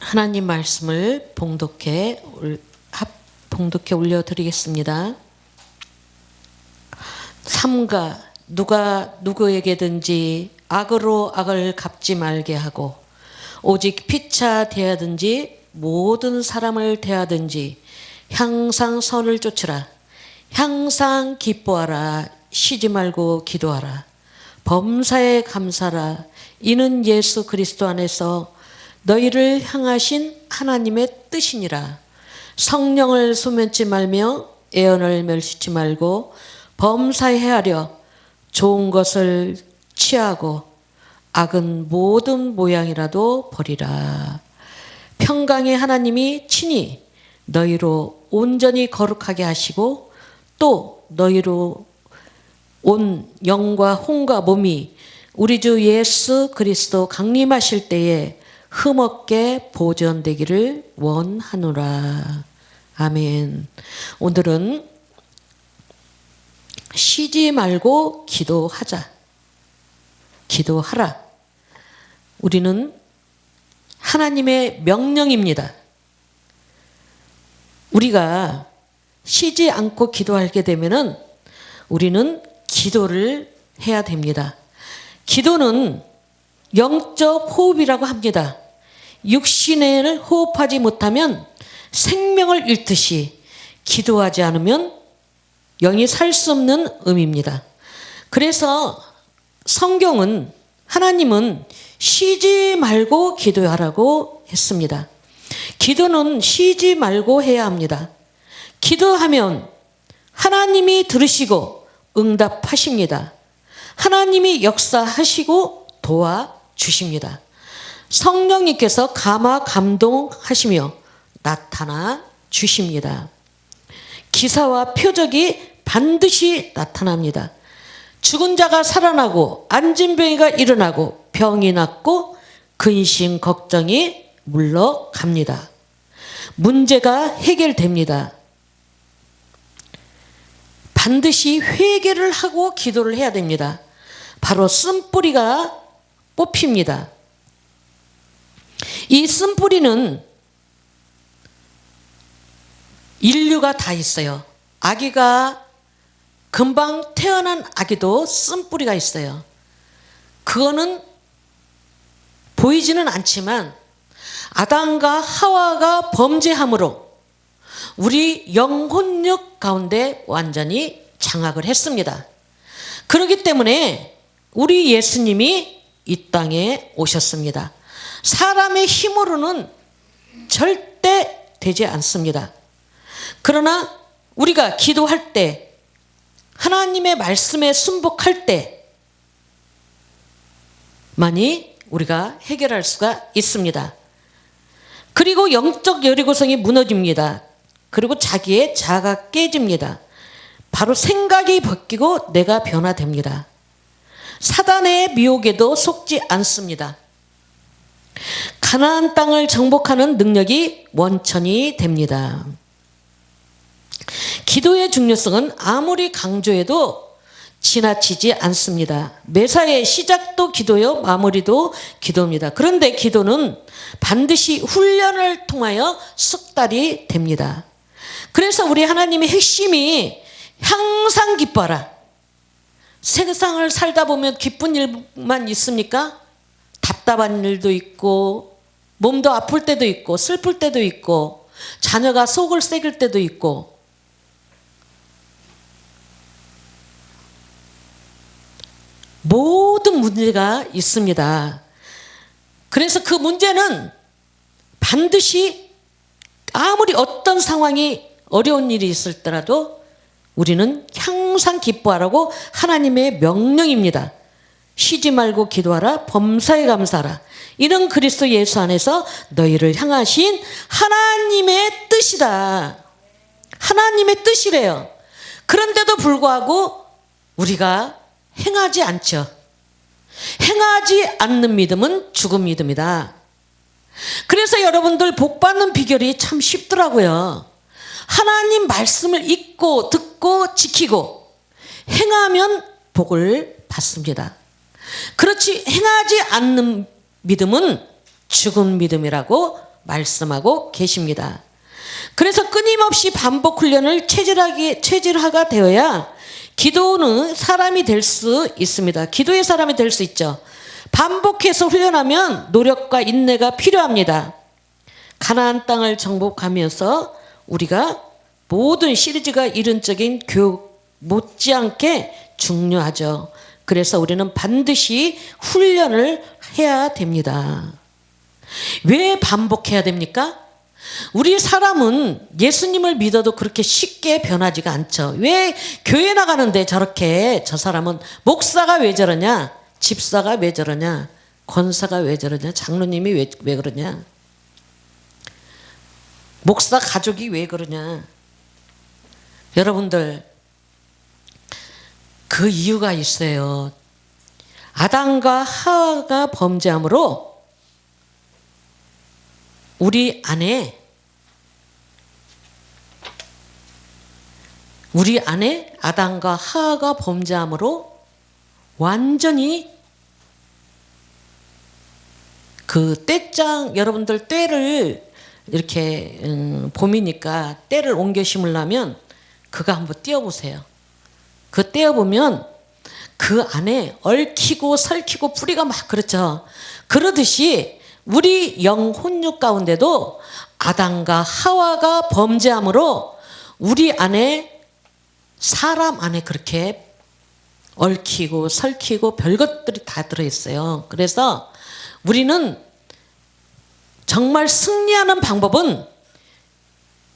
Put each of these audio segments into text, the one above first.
하나님 말씀을 봉독해 올려드리겠습니다. 삼가 누가 누구에게든지 악으로 악을 갚지 말게 하고 오직 피차 대하든지 모든 사람을 대하든지 항상 선을 쫓으라. 항상 기뻐하라. 쉬지 말고 기도하라. 범사에 감사라. 이는 예수 그리스도 안에서 너희를 향하신 하나님의 뜻이니라. 성령을 소멸치 말며 애언을 멸시치 말고 범사에 헤아려 좋은 것을 취하고 악은 모든 모양이라도 버리라. 평강의 하나님이 친히 너희로 온전히 거룩하게 하시고 또 너희로 온 영과 혼과 몸이 우리 주 예수 그리스도 강림하실 때에 흠없게 보존되기를 원하노라. 아멘. 오늘은 쉬지 말고 기도하자. 기도하라. 우리는 하나님의 명령입니다. 우리가 쉬지 않고 기도하게 되면은 우리는 기도를 해야 됩니다. 기도는 영적 호흡이라고 합니다. 육신을 호흡하지 못하면 생명을 잃듯이 기도하지 않으면 영이 살 수 없는 의미입니다. 그래서 성경은 하나님은 쉬지 말고 기도하라고 했습니다. 기도는 쉬지 말고 해야 합니다. 기도하면 하나님이 들으시고 응답하십니다. 하나님이 역사하시고 도와주십니다. 성령님께서 감화 감동하시며 나타나 주십니다. 기사와 표적이 반드시 나타납니다. 죽은 자가 살아나고 안진병이가 일어나고 병이 낫고 근심 걱정이 물러갑니다. 문제가 해결됩니다. 반드시 회개를 하고 기도를 해야 됩니다. 바로 쓴뿌리가 뽑힙니다. 이 쓴뿌리는 인류가 다 있어요. 아기가 금방 태어난 아기도 쓴뿌리가 있어요. 그거는 보이지는 않지만 아담과 하와가 범죄함으로 우리 영혼력 가운데 완전히 장악을 했습니다. 그렇기 때문에 우리 예수님이 이 땅에 오셨습니다. 사람의 힘으로는 절대 되지 않습니다. 그러나 우리가 기도할 때 하나님의 말씀에 순복할 때만이 우리가 해결할 수가 있습니다. 그리고 영적 여리고성이 무너집니다. 그리고 자기의 자아가 깨집니다. 바로 생각이 바뀌고 내가 변화됩니다. 사단의 미혹에도 속지 않습니다. 가나안 땅을 정복하는 능력이 원천이 됩니다. 기도의 중요성은 아무리 강조해도 지나치지 않습니다. 매사의 시작도 기도요, 마무리도 기도입니다. 그런데 기도는 반드시 훈련을 통하여 숙달이 됩니다. 그래서 우리 하나님의 핵심이 항상 기뻐하라. 세상을 살다 보면 기쁜 일만 있습니까? 답답한 일도 있고 몸도 아플 때도 있고 슬플 때도 있고 자녀가 속을 새길 때도 있고 모든 문제가 있습니다. 그래서 그 문제는 반드시 아무리 어떤 상황이 어려운 일이 있을 때라도 우리는 항상 기뻐하라고 하나님의 명령입니다. 쉬지 말고 기도하라. 범사에 감사하라. 이는 그리스도 예수 안에서 너희를 향하신 하나님의 뜻이다. 하나님의 뜻이래요. 그런데도 불구하고 우리가 행하지 않죠. 행하지 않는 믿음은 죽은 믿음이다. 그래서 여러분들 복 받는 비결이 참 쉽더라고요. 하나님 말씀을 읽고 듣고 지키고 행하면 복을 받습니다. 그렇지 행하지 않는 믿음은 죽은 믿음이라고 말씀하고 계십니다. 그래서 끊임없이 반복 훈련을 체질화가 되어야 기도는 사람이 될 수 있습니다. 기도의 사람이 될 수 있죠. 반복해서 훈련하면 노력과 인내가 필요합니다. 가나안 땅을 정복하면서 우리가 모든 시리즈가 이론적인 교육 못지않게 중요하죠. 그래서 우리는 반드시 훈련을 해야 됩니다. 왜 반복해야 됩니까? 우리 사람은 예수님을 믿어도 그렇게 쉽게 변하지가 않죠. 왜 교회 나가는데 저렇게 저 사람은 목사가 왜 저러냐? 집사가 왜 저러냐? 권사가 왜 저러냐? 장로님이 왜 그러냐? 목사 가족이 왜 그러냐? 여러분들 그 이유가 있어요. 아담과 하와가 범죄함으로 우리 안에 아담과 하와가 범죄함으로 완전히 그 때장, 여러분들 때를 이렇게 봄이니까 때를 옮겨 심으려면 그거 한번 띄워보세요. 그 떼어보면 그 안에 얽히고 설키고 뿌리가 막 그렇죠. 그러듯이 우리 영혼육 가운데도 아담과 하와가 범죄함으로 우리 안에 사람 안에 그렇게 얽히고 설키고 별것들이 다 들어있어요. 그래서 우리는 정말 승리하는 방법은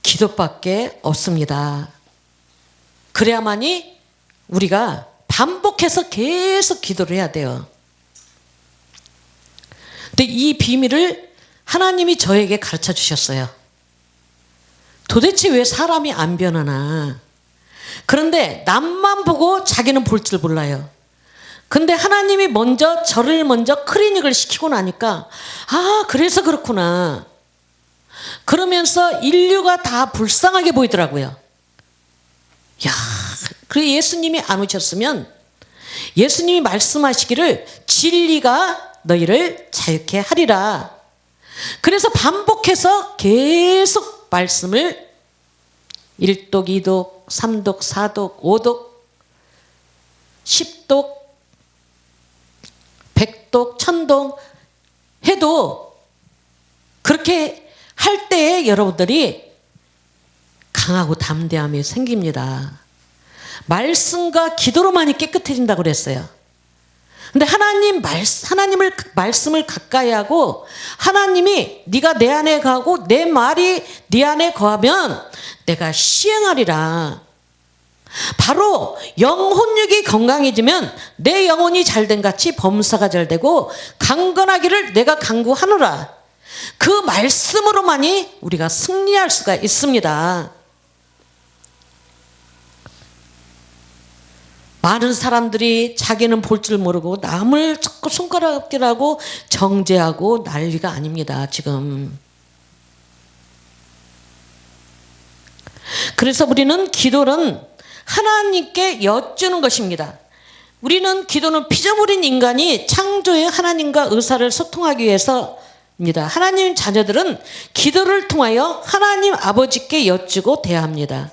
기도밖에 없습니다. 그래야만이 우리가 반복해서 계속 기도를 해야 돼요. 근데 이 비밀을 하나님이 저에게 가르쳐 주셨어요. 도대체 왜 사람이 안 변하나? 그런데 남만 보고 자기는 볼 줄 몰라요. 근데 하나님이 저를 먼저 클리닉을 시키고 나니까 그래서 그렇구나. 그러면서 인류가 다 불쌍하게 보이더라고요. 그 예수님이 안 오셨으면 예수님이 말씀하시기를 진리가 너희를 자유케 하리라. 그래서 반복해서 계속 말씀을 1독, 2독, 3독, 4독, 5독, 10독, 100독, 1000독 해도 그렇게 할 때에 여러분들이 강하고 담대함이 생깁니다. 말씀과 기도로만이 깨끗해진다고 그랬어요. 근데 하나님을 말씀을 가까이 하고 하나님이 네가 내 안에 거하고 내 말이 네 안에 거하면 내가 시행하리라. 바로 영혼육이 건강해지면 내 영혼이 잘된 같이 범사가 잘되고 강건하기를 내가 간구하노라. 그 말씀으로만이 우리가 승리할 수가 있습니다. 많은 사람들이 자기는 볼 줄 모르고 남을 자꾸 손가락질하고 정죄하고 난리가 아닙니다, 지금. 그래서 우리는 기도는 하나님께 여쭈는 것입니다. 우리는 기도는 피조물인 인간이 창조의 하나님과 의사를 소통하기 위해서입니다. 하나님 자녀들은 기도를 통하여 하나님 아버지께 여쭈고 대합니다.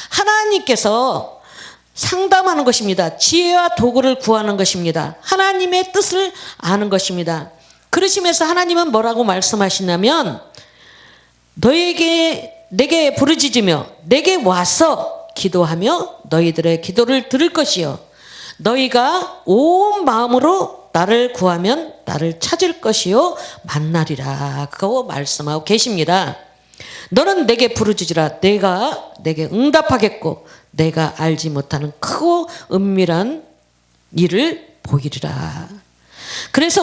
하나님께서 상담하는 것입니다. 지혜와 도구를 구하는 것입니다. 하나님의 뜻을 아는 것입니다. 그러시면서 하나님은 뭐라고 말씀하시냐면 내게 부르짖으며 내게 와서 기도하며 너희들의 기도를 들을 것이요 너희가 온 마음으로 나를 구하면 나를 찾을 것이요 만나리라. 그거 말씀하고 계십니다. 너는 내게 부르짖으라. 내가 내게 응답하겠고 내가 알지 못하는 크고 은밀한 일을 보이리라. 그래서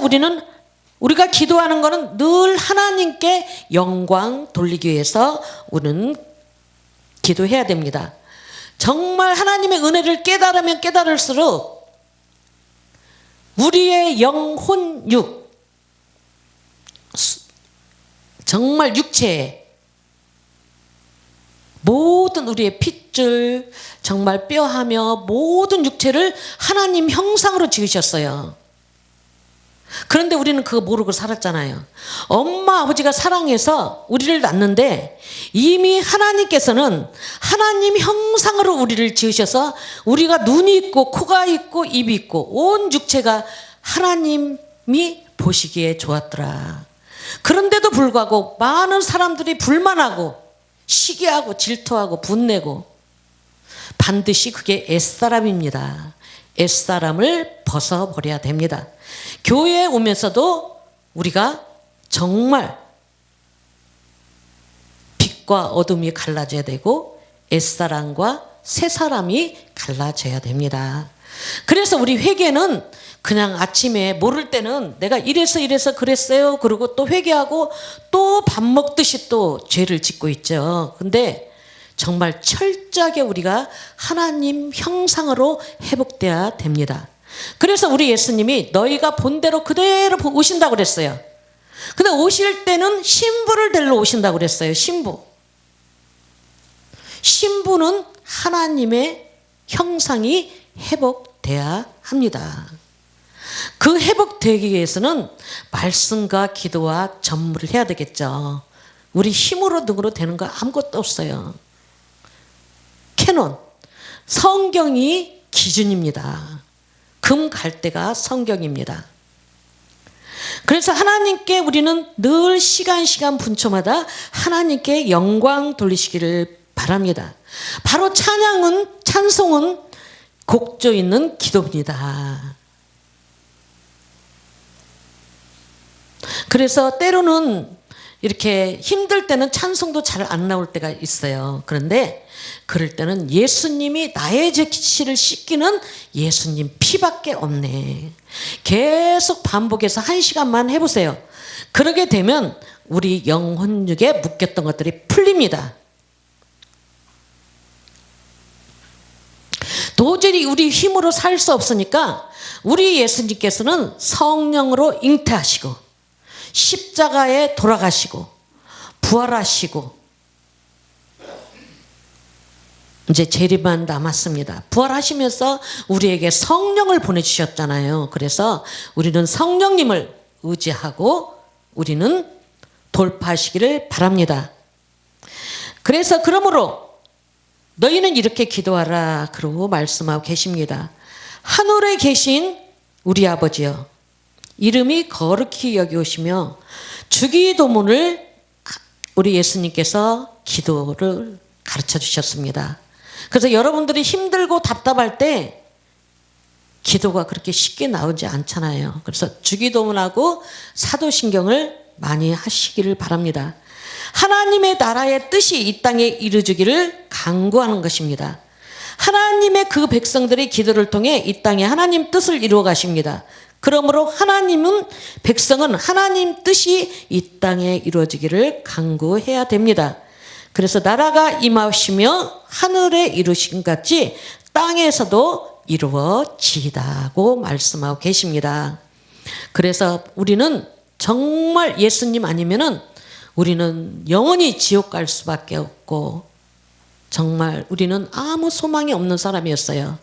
우리가 기도하는 것은 늘 하나님께 영광 돌리기 위해서 우리는 기도해야 됩니다. 정말 하나님의 은혜를 깨달으면 깨달을수록 우리의 영혼육, 정말 육체에 모든 우리의 핏줄, 정말 뼈하며 모든 육체를 하나님 형상으로 지으셨어요. 그런데 우리는 그거 모르고 살았잖아요. 엄마 아버지가 사랑해서 우리를 낳는데 이미 하나님께서는 하나님 형상으로 우리를 지으셔서 우리가 눈이 있고 코가 있고 입이 있고 온 육체가 하나님이 보시기에 좋았더라. 그런데도 불구하고 많은 사람들이 불만하고 시기하고 질투하고 분내고, 반드시 그게 옛사람입니다. 옛사람을 벗어버려야 됩니다. 교회에 오면서도 우리가 정말 빛과 어둠이 갈라져야 되고 옛사람과 새사람이 갈라져야 됩니다. 그래서 우리 회개는 그냥 아침에 모를 때는 내가 이래서 그랬어요 그러고 또 회개하고 또 밥 먹듯이 또 죄를 짓고 있죠. 근데 정말 철저하게 우리가 하나님 형상으로 회복돼야 됩니다. 그래서 우리 예수님이 너희가 본대로 그대로 오신다고 그랬어요. 근데 오실 때는 신부를 데리러 오신다고 그랬어요. 신부는 하나님의 형상이 회복돼야 합니다. 그 회복되기 위해서는 말씀과 기도와 전무를 해야 되겠죠. 우리 힘으로 능으로 되는 거 아무것도 없어요. 캐논, 성경이 기준입니다. 금 갈대가 성경입니다. 그래서 하나님께 우리는 늘 시간 분초마다 하나님께 영광 돌리시기를 바랍니다. 바로 찬송은 곡조 있는 기도입니다. 그래서 때로는 이렇게 힘들 때는 찬송도 잘 안 나올 때가 있어요. 그런데 그럴 때는 예수님이 나의 죄를 씻기는 예수님 피밖에 없네. 계속 반복해서 1시간만 해보세요. 그러게 되면 우리 영혼육에 묶였던 것들이 풀립니다. 도저히 우리 힘으로 살 수 없으니까 우리 예수님께서는 성령으로 잉태하시고 십자가에 돌아가시고 부활하시고 이제 재림만 남았습니다. 부활하시면서 우리에게 성령을 보내주셨잖아요. 그래서 우리는 성령님을 의지하고 우리는 돌파하시기를 바랍니다. 그래서 그러므로 너희는 이렇게 기도하라 그러고 말씀하고 계십니다. 하늘에 계신 우리 아버지여, 이름이 거룩히 여기오시며 주기도문을 우리 예수님께서 기도를 가르쳐 주셨습니다. 그래서 여러분들이 힘들고 답답할 때 기도가 그렇게 쉽게 나오지 않잖아요. 그래서 주기도문하고 사도신경을 많이 하시기를 바랍니다. 하나님의 나라의 뜻이 이 땅에 이루어지기를 간구하는 것입니다. 하나님의 그 백성들이 기도를 통해 이 땅에 하나님 뜻을 이루어 가십니다. 그러므로 백성은 하나님 뜻이 이 땅에 이루어지기를 간구해야 됩니다. 그래서 나라가 임하시며 하늘에 이루신 같이 땅에서도 이루어지다고 말씀하고 계십니다. 그래서 우리는 정말 예수님 아니면은 우리는 영원히 지옥 갈 수밖에 없고 정말 우리는 아무 소망이 없는 사람이었어요.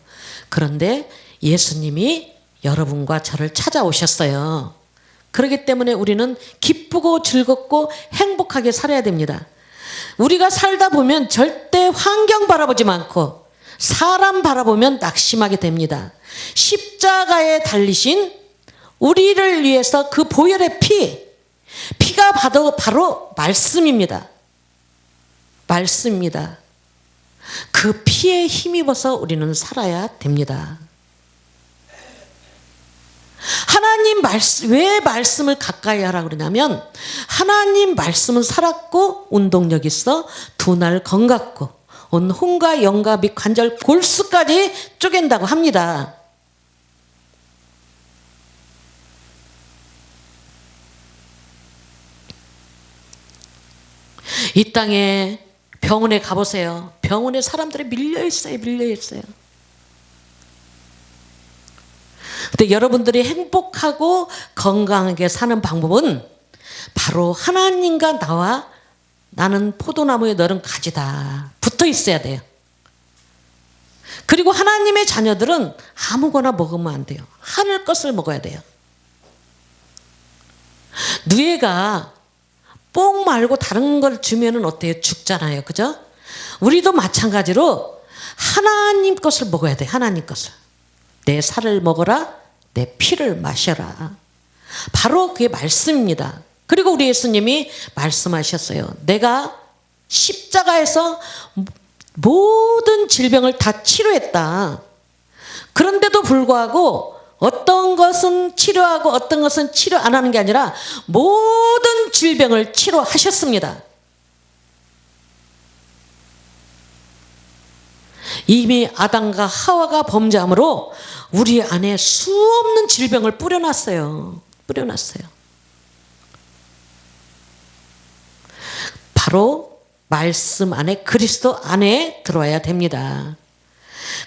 그런데 예수님이 여러분과 저를 찾아오셨어요. 그렇기 때문에 우리는 기쁘고 즐겁고 행복하게 살아야 됩니다. 우리가 살다 보면 절대 환경 바라보지 않고 사람 바라보면 낙심하게 됩니다. 십자가에 달리신 우리를 위해서 그 보혈의 피가 바로 말씀입니다. 말씀입니다. 그 피에 힘입어서 우리는 살아야 됩니다. 하나님 말씀, 왜 말씀을 가까이 하라 그러냐면 하나님 말씀은 살았고 운동력 있어 두 날 검같고 온 혼과 영과 및 관절 골수까지 쪼갠다고 합니다. 이 땅에 병원에 가보세요. 병원에 사람들이 밀려있어요. 근데 여러분들이 행복하고 건강하게 사는 방법은 바로 하나님과 나는 포도나무에 너는 가지다 붙어 있어야 돼요. 그리고 하나님의 자녀들은 아무거나 먹으면 안 돼요. 하늘 것을 먹어야 돼요. 누에가 뽕 말고 다른 걸 주면은 어때요? 죽잖아요. 그죠? 우리도 마찬가지로 하나님 것을 먹어야 돼. 하나님 것을. 내 살을 먹어라. 내 피를 마셔라. 바로 그게 말씀입니다. 그리고 우리 예수님이 말씀하셨어요. 내가 십자가에서 모든 질병을 다 치료했다. 그런데도 불구하고 어떤 것은 치료하고 어떤 것은 치료 안 하는 게 아니라 모든 질병을 치료하셨습니다. 이미 아담과 하와가 범죄함으로 우리 안에 수없는 질병을 뿌려놨어요. 바로 말씀 안에, 그리스도 안에 들어와야 됩니다.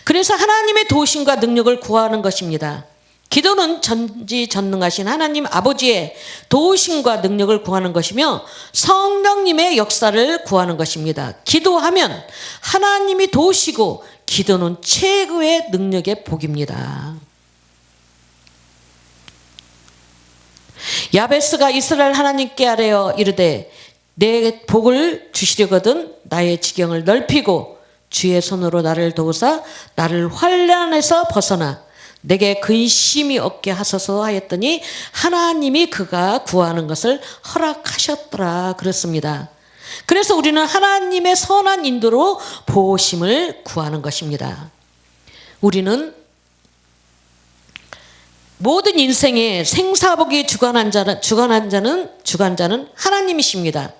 그래서 하나님의 도우심과 능력을 구하는 것입니다. 기도는 전지전능하신 하나님 아버지의 도우심과 능력을 구하는 것이며 성령님의 역사를 구하는 것입니다. 기도하면 하나님이 도우시고 기도는 최고의 능력의 복입니다. 야베스가 이스라엘 하나님께 아뢰어 이르되 내 복을 주시려거든 나의 지경을 넓히고 주의 손으로 나를 도우사 나를 환난에서 벗어나 내게 근심이 없게 하소서 하였더니 하나님이 그가 구하는 것을 허락하셨더라 그렇습니다. 그래서 우리는 하나님의 선한 인도로 보호심을 구하는 것입니다. 우리는 모든 인생의 생사복이 주관자는 하나님이십니다.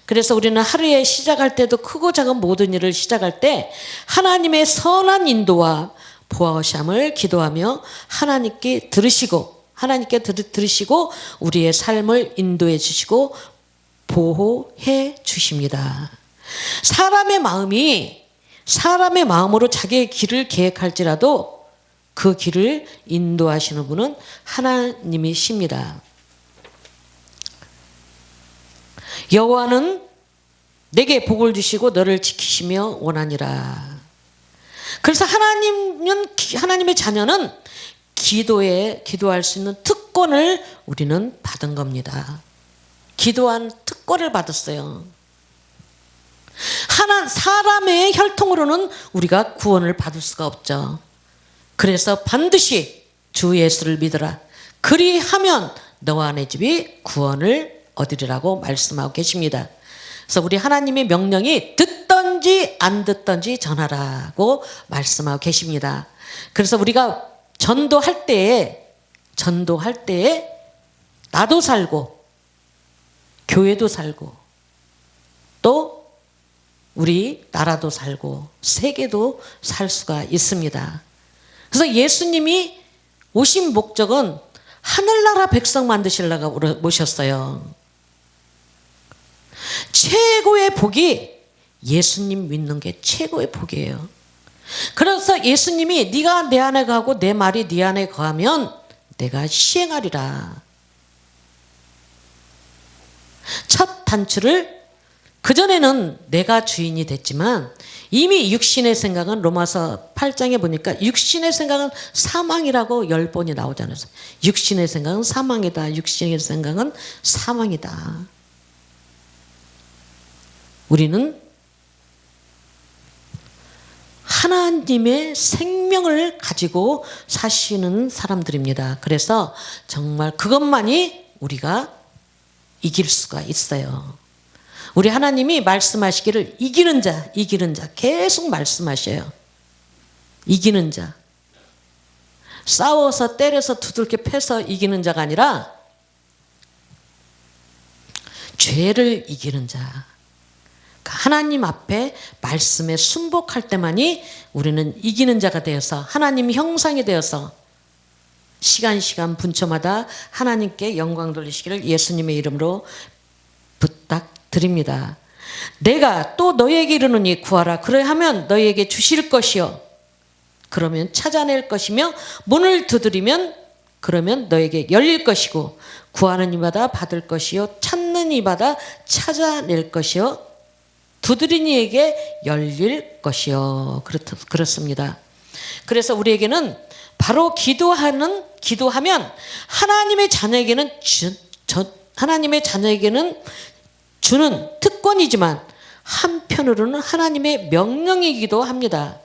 그래서 우리는 하루에 시작할 때도 크고 작은 모든 일을 시작할 때 하나님의 선한 인도와 보호함을 기도하며 하나님께 들으시고 우리의 삶을 인도해 주시고 보호해 주십니다. 사람의 마음으로 자기의 길을 계획할지라도 그 길을 인도하시는 분은 하나님이십니다. 여호와는 내게 복을 주시고 너를 지키시며 원하니라. 그래서 하나님의 자녀는 기도할 수 있는 특권을 우리는 받은 겁니다. 기도한 특권을 받았어요. 사람의 혈통으로는 우리가 구원을 받을 수가 없죠. 그래서 반드시 주 예수를 믿어라. 그리하면 너와 내 집이 구원을 얻으리라고 말씀하고 계십니다. 그래서 우리 하나님의 명령이 듣든지 안 듣든지 전하라고 말씀하고 계십니다. 그래서 우리가 전도할 때에 나도 살고 교회도 살고 또 우리 나라도 살고 세계도 살 수가 있습니다. 그래서 예수님이 오신 목적은 하늘나라 백성 만드시려고 모셨어요. 최고의 복이 예수님 믿는 게 최고의 복이에요. 그래서 예수님이 네가 내 안에 거하고 내 말이 네 안에 거하면 내가 시행하리라. 첫 단추를 그전에는 내가 주인이 됐지만 이미 육신의 생각은 로마서 8장에 보니까 육신의 생각은 사망이라고 10번이 나오잖아요. 육신의 생각은 사망이다. 육신의 생각은 사망이다. 우리는 하나님의 생명을 가지고 사시는 사람들입니다. 그래서 정말 그것만이 우리가 이길 수가 있어요. 우리 하나님이 말씀하시기를 이기는 자 계속 말씀하셔요. 이기는 자. 싸워서 때려서 두들겨 패서 이기는 자가 아니라 죄를 이기는 자. 하나님 앞에 말씀에 순복할 때만이 우리는 이기는 자가 되어서 하나님 형상이 되어서 시간 분초마다 하나님께 영광 돌리시기를 예수님의 이름으로 부탁드립니다. 내가 또 너희에게 이르노니 구하라. 그러하면 너희에게 주실 것이요. 그러면 찾아낼 것이며 문을 두드리면 그러면 너에게 열릴 것이고 구하는 이마다 받을 것이요 찾는 이마다 찾아낼 것이요 두드린 이에게 열릴 것이요. 그렇습니다. 그래서 우리에게는 바로 기도하면 하나님의 자녀에게는 하나님의 자녀에게는 주는 특권이지만 한편으로는 하나님의 명령이기도 합니다.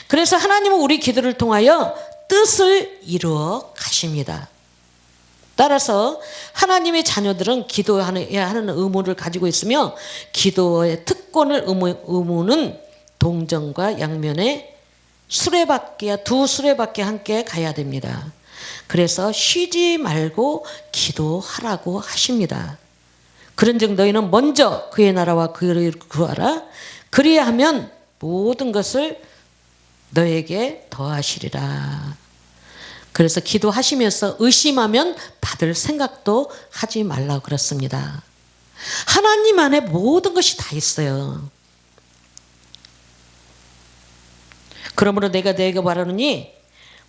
그래서 하나님은 우리 기도를 통하여 뜻을 이루어 가십니다. 따라서 하나님의 자녀들은 기도해야 하는 의무를 가지고 있으며 기도의 특권을 의무는 동정과 양면에 두 수레바퀴 함께 가야 됩니다. 그래서 쉬지 말고 기도하라고 하십니다. 그런즉 너희는 먼저 그의 나라와 그를 구하라. 그리야 하면 모든 것을 너에게 더하시리라. 그래서 기도하시면서 의심하면 받을 생각도 하지 말라고 그랬습니다. 하나님 안에 모든 것이 다 있어요. 그러므로 내가 너에게 바라노니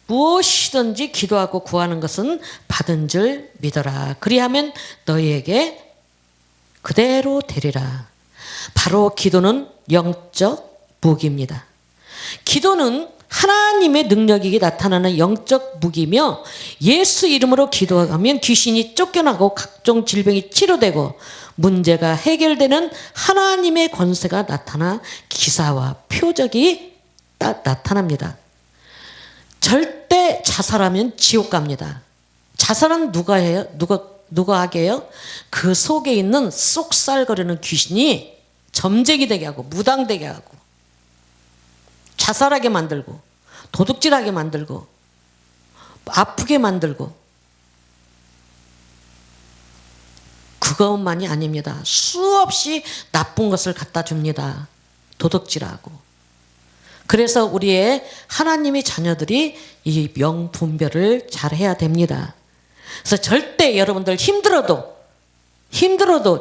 무엇이든지 기도하고 구하는 것은 받은 줄 믿어라. 그리하면 너희에게 그대로 되리라. 바로 기도는 영적 무기입니다. 기도는 하나님의 능력이 나타나는 영적 무기며 예수 이름으로 기도하면 귀신이 쫓겨나고 각종 질병이 치료되고 문제가 해결되는 하나님의 권세가 나타나 기사와 표적이 나타납니다. 절대 자살하면 지옥 갑니다. 자살은 누가 해요? 누가 하게 해요? 그 속에 있는 쏙살거리는 귀신이 점쟁이 되게 하고 무당되게 하고 자살하게 만들고 도둑질하게 만들고 아프게 만들고 그것만이 아닙니다. 수없이 나쁜 것을 갖다 줍니다. 도둑질하고. 그래서 우리의 하나님의 자녀들이 이 명분별을 잘 해야 됩니다. 그래서 절대 여러분들 힘들어도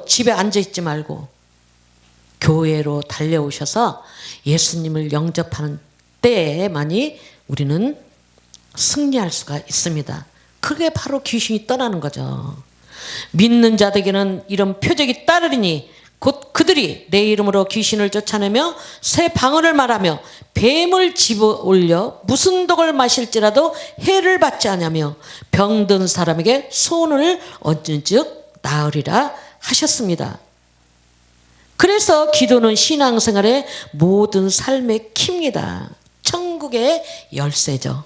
집에 앉아있지 말고 교회로 달려오셔서 예수님을 영접하는 때에만이 우리는 승리할 수가 있습니다. 그게 바로 귀신이 떠나는 거죠. 믿는 자들에게는 이런 표적이 따르리니 곧 그들이 내 이름으로 귀신을 쫓아내며 새 방언을 말하며 뱀을 집어 올려 무슨 독을 마실지라도 해를 받지 않으며 병든 사람에게 손을 얹은 즉 나으리라 하셨습니다. 그래서 기도는 신앙생활의 모든 삶의 키입니다. 천국의 열쇠죠.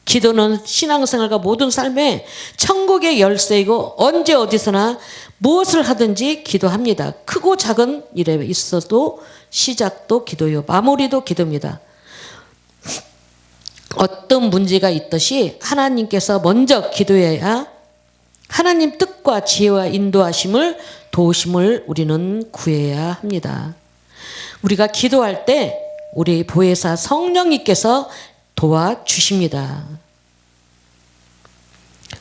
기도는 신앙생활과 모든 삶의 천국의 열쇠이고 언제 어디서나 무엇을 하든지 기도합니다. 크고 작은 일에 있어도 시작도 기도요, 마무리도 기도입니다. 어떤 문제가 있듯이 하나님께서 먼저 기도해야 하나님 뜻과 지혜와 인도하심을 도우심을 우리는 구해야 합니다. 우리가 기도할 때 우리 보혜사 성령님께서 도와주십니다.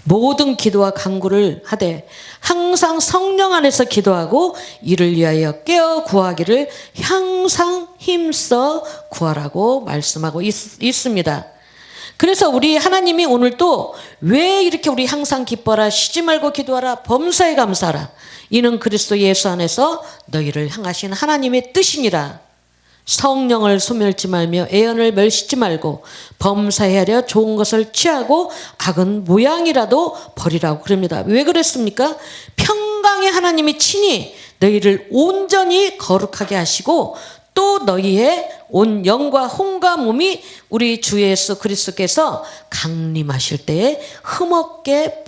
모든 기도와 간구를 하되 항상 성령 안에서 기도하고 이를 위하여 깨어 구하기를 항상 힘써 구하라고 말씀하고 있습니다. 그래서 우리 하나님이 오늘도 왜 이렇게 우리 항상 기뻐라, 쉬지 말고 기도하라, 범사에 감사하라, 이는 그리스도 예수 안에서 너희를 향하신 하나님의 뜻이니라. 성령을 소멸치 말며 애언을 멸시지 말고 범사하려 좋은 것을 취하고 악은 모양이라도 버리라고 그럽니다. 왜 그랬습니까? 평강의 하나님이 친히 너희를 온전히 거룩하게 하시고 또 너희의 온 영과 혼과 몸이 우리 주 예수 그리스도께서 강림하실 때에 흠없게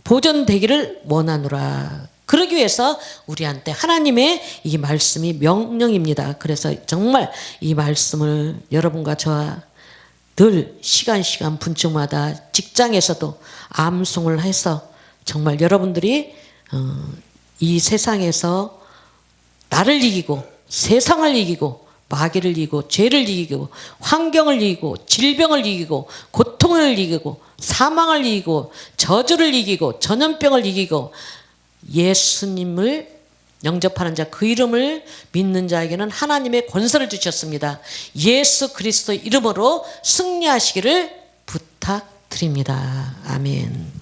보존되기를 원하노라. 그러기 위해서 우리한테 하나님의 이 말씀이 명령입니다. 그래서 정말 이 말씀을 여러분과 저와 늘 시간 분초마다 직장에서도 암송을 해서 정말 여러분들이 이 세상에서 나를 이기고 세상을 이기고 마귀를 이기고 죄를 이기고 환경을 이기고 질병을 이기고 고통을 이기고 사망을 이기고 저주를 이기고 전염병을 이기고 예수님을 영접하는 자, 그 이름을 믿는 자에게는 하나님의 권세를 주셨습니다. 예수 그리스도 이름으로 승리하시기를 부탁드립니다. 아멘.